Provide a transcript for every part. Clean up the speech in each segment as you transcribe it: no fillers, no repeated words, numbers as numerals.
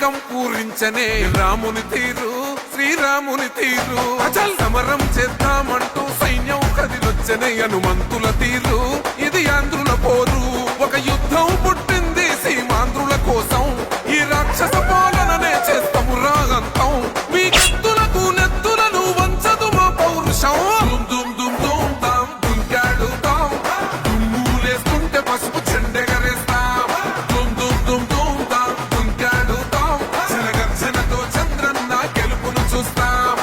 శతకం పూరించనే రాముని తీరు శ్రీరాముని తీరు అచల్ సమరం చేద్దామంటూ సైన్యం కదిలొచ్చనే హనుమంతుల తీరు ఇది ఆంధ్రుల పోరు ఒక యుద్ధం పుట్టింది సీమాంధ్రుల కోసం ఈ రాక్షస పాలననే చేస్తాము రాగంతం మీ కత్తులకు నెత్తులను వంచదు మా పౌరుషం దుమ్ దుమ్ దుమ్ తాం దుంకాడుతాం దుమ్ములేస్తుంటే పసుపు చెండెగరేస్తాం దుమ్ దుమ్ దుమ్ దుమ్ తాం దుంకాడుతాం జనగర్జనతో చంద్రన్న గెలుపును చూస్తాం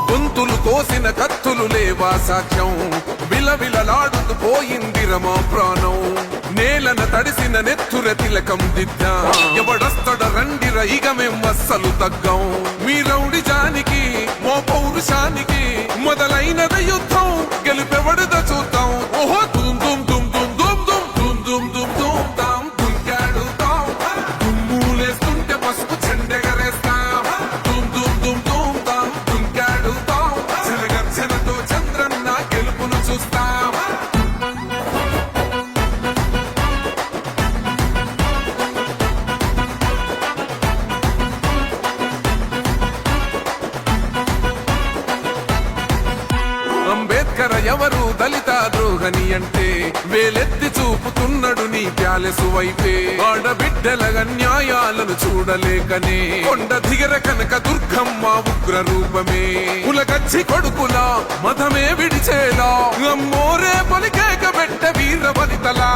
గొంతులు కోసిన కత్తులు లేవా సాక్ష్యం విలవిలలాడుతూ పోయింది రమా ప్రాణం నేలన తడిసిన నెత్తుర తిలకం దిద్దా ఎవడొస్తడ రండిర ఇక మేం అస్సలు తగ్గం మీ రౌడి జానికి మో పౌరుషానికి మొదలైనద యుద్ధం గెలుపెవడద చూద్దాం ఓహో దుమ్ దుమ్ దుమ్ దుమ్ దుమ్ దుమ్ దుమ్ దుమ్ దుమ్ దుమ్ తాం దుంకాడుతాం దుమ్ములేస్తుంటే పసుపు చెండెగరేస్తాం దుమ్ దుమ్ దుమ్ దుమ్ తాం దుంకాడుతాం జనగర్జనతో చంద్రన్న గెలుపును చూస్తాం అంబేద్కర్ ఎవరు దళిత ద్రోహని అంటే వేలెత్తి చూపుతున్నాడు నీ ప్యాలెసు వైపే ఆడబిడ్డల న్యాయాలను చూడలేకనే కొండ దిగర కనక దుర్గమ్మ ఉగ్ర రూపమే కులకచ్చి కొడుకులా మతమే విడిచేలా అమ్మోరే పలికేక పెట్ట వీర వనితలా